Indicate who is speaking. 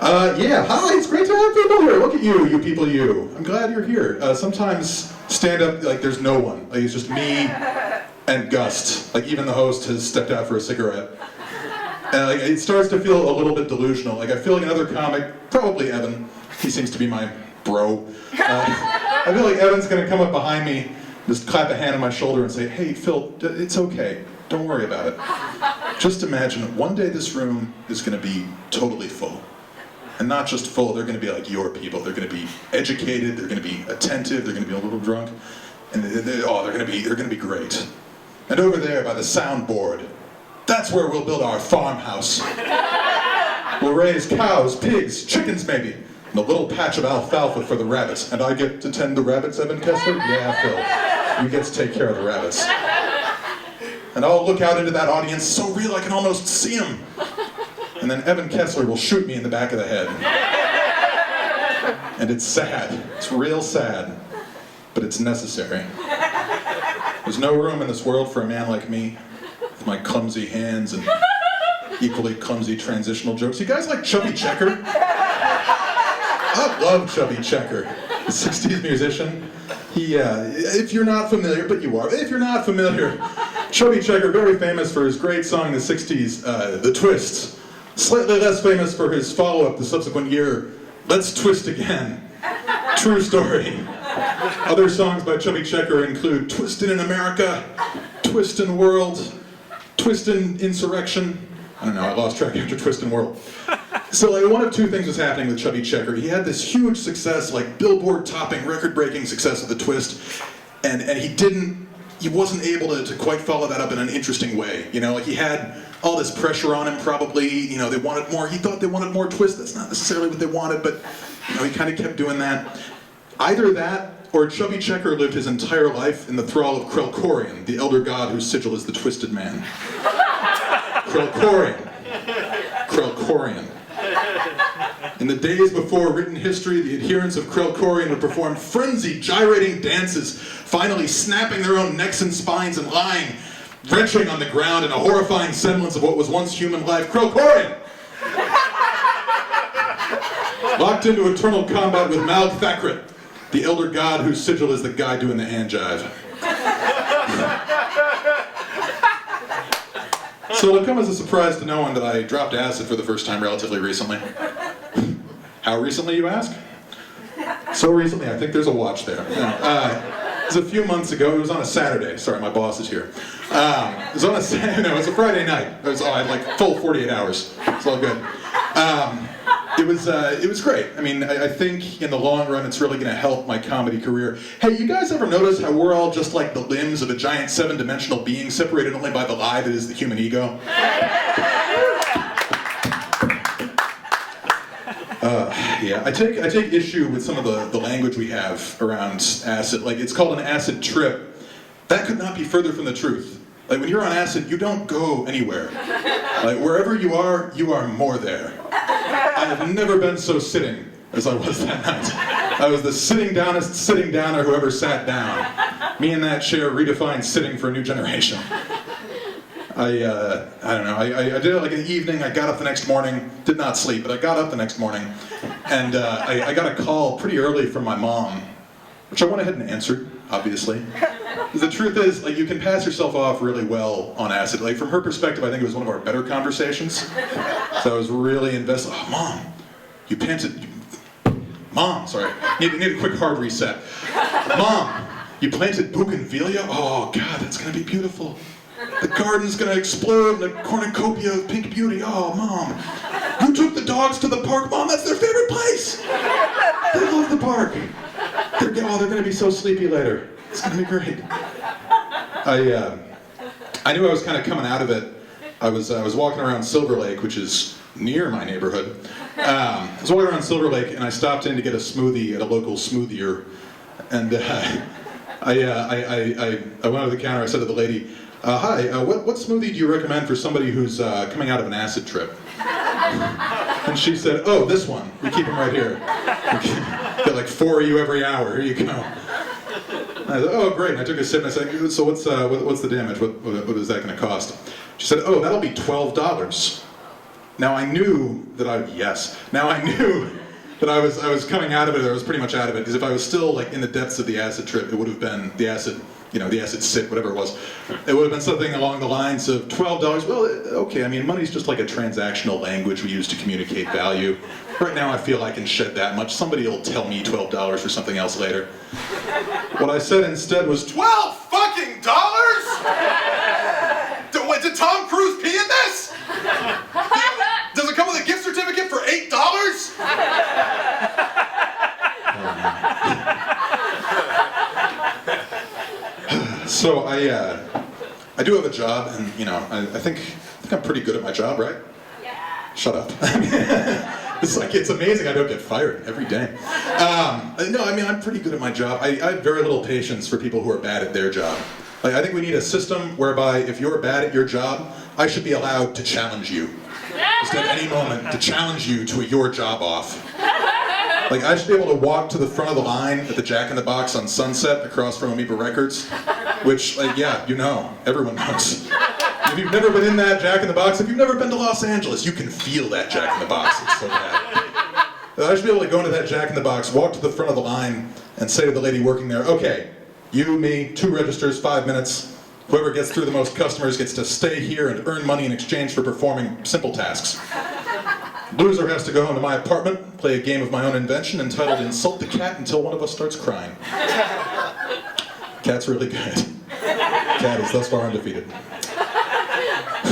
Speaker 1: Yeah, hi, it's great to have people here. Look at you people, you. I'm glad you're here. Sometimes stand-up, like, there's no one. Like, it's just me and Gust. Like, even the host has stepped out for a cigarette. And like, it starts to feel a little bit delusional. Like, I feel like another comic, probably Evan, he seems to be my bro. I feel like Evan's gonna come up behind me, just clap a hand on my shoulder and say, hey, Phil, it's okay. Don't worry about it. Just imagine one day this room is gonna be totally full. And not just full, they're going to be like your people. They're going to be educated, they're going to be attentive, they're going to be a little drunk, and they're going to be great. And over there by the soundboard, that's where we'll build our farmhouse. We'll raise cows, pigs, chickens maybe, and a little patch of alfalfa for the rabbits. And I get to tend the rabbits, Evan Kessler? Yeah, Phil. You get to take care of the rabbits. And I'll look out into that audience so real I can almost see them. And then Evan Kessler will shoot me in the back of the head. And it's sad. It's real sad. But it's necessary. There's no room in this world for a man like me, with my clumsy hands and equally clumsy transitional jokes. You guys like Chubby Checker? I love Chubby Checker, the 60s musician. If you're not familiar, but you are, if you're not familiar, Chubby Checker, very famous for his great song in the 60s, The Twist. Slightly less famous for his follow-up the subsequent year, Let's Twist Again. True story. Other songs by Chubby Checker include Twistin' in America, Twistin' World, Twistin' Insurrection. I don't know, I lost track after Twistin' World. So like one of two things was happening with Chubby Checker. He had this huge success, like Billboard-topping, record-breaking success of The Twist, and he wasn't able to quite follow that up in an interesting way. You know, like he had all this pressure on him probably, you know, they wanted more, he thought they wanted more twist, that's not necessarily what they wanted, but you know, he kind of kept doing that. Either that, or Chubby Checker lived his entire life in the thrall of Krelkorian, the elder god whose sigil is the twisted man. Krelkorian. Krelkorian. In the days before written history, the adherents of Krelkorian would perform frenzied, gyrating dances, finally snapping their own necks and spines and lying, wrenching on the ground in a horrifying semblance of what was once human life. Krelkorian! Locked into eternal combat with Malg Thakrit, the elder god whose sigil is the guy doing the hand jive. So it'll come as a surprise to no one that I dropped acid for the first time relatively recently. How recently, you ask? So recently, I think there's a watch there. It was a few months ago. It was on a Saturday. Sorry, my boss is here. It was on a no, it was a Friday night. I had like full 48 hours. It's all good. It was great. I mean, I think in the long run, it's really going to help my comedy career. Hey, you guys ever notice how we're all just like the limbs of a giant 7-dimensional being separated only by the lie that is the human ego? Yeah, I take issue with some of the language we have around acid. Like, it's called an acid trip. That could not be further from the truth. Like, when you're on acid, you don't go anywhere. Like, wherever you are more there. I have never been so sitting as I was that night. I was the sitting downest sitting downer who ever sat down. Me in that chair redefined sitting for a new generation. I don't know, I did it like in the evening. I got up the next morning, did not sleep, but I got up the next morning, and I got a call pretty early from my mom, which I went ahead and answered, obviously. The truth is, like, you can pass yourself off really well on acid. Like, from her perspective, I think it was one of our better conversations. So I was really invested. Oh, Mom, you planted... Mom, sorry, need a quick hard reset. Mom, you planted bougainvillea? Oh, God, that's gonna be beautiful. The garden's gonna explode in a cornucopia of pink beauty. Oh, Mom. You took the dogs to the park. Mom, that's their favorite place. They love the park. They're gonna be so sleepy later. It's gonna be great. I knew I was kind of coming out of it. I was walking around Silver Lake, which is near my neighborhood. I was walking around Silver Lake, and I stopped in to get a smoothie at a local smoothier. And I went over the counter. I said to the lady, hi, what smoothie do you recommend for somebody who's coming out of an acid trip? And she said, oh, this one. We keep them right here. Get like 4 of you every hour. Here you go. I said, oh, great. And I took a sip and I said, so what's the damage? What is that going to cost? She said, oh, that'll be $12. Now I knew that I was coming out of it, or I was pretty much out of it, because if I was still like in the depths of the acid trip, it would have been the acid sit, whatever it was. It would have been something along the lines of $12. Well, okay, I mean, money's just like a transactional language we use to communicate value. Right now I feel I can shed that much. Somebody will tell me $12 for something else later. What I said instead was, $12 fucking dollars? Did Tom Cruise pee in this? Does it come with a gift certificate for $8? So I do have a job, and I think I'm pretty good at my job, right? Yeah. Shut up. It's amazing I don't get fired every day. No, I mean, I'm pretty good at my job. I have very little patience for people who are bad at their job. Like, I think we need a system whereby if you're bad at your job, I should be allowed to challenge you. Just at any moment, to challenge you to a your job off. Like, I should be able to walk to the front of the line at the Jack in the Box on Sunset across from Amoeba Records, which, everyone knows. If you've never been in that Jack in the Box, if you've never been to Los Angeles, you can feel that Jack in the Box. It's so bad. I should be able to go into that Jack in the Box, walk to the front of the line, and say to the lady working there, okay, you, me, 2 registers, 5 minutes. Whoever gets through the most customers gets to stay here and earn money in exchange for performing simple tasks. Loser has to go home to my apartment, play a game of my own invention entitled Insult the Cat Until One of Us Starts Crying. Cat's really good. Cat is thus far undefeated.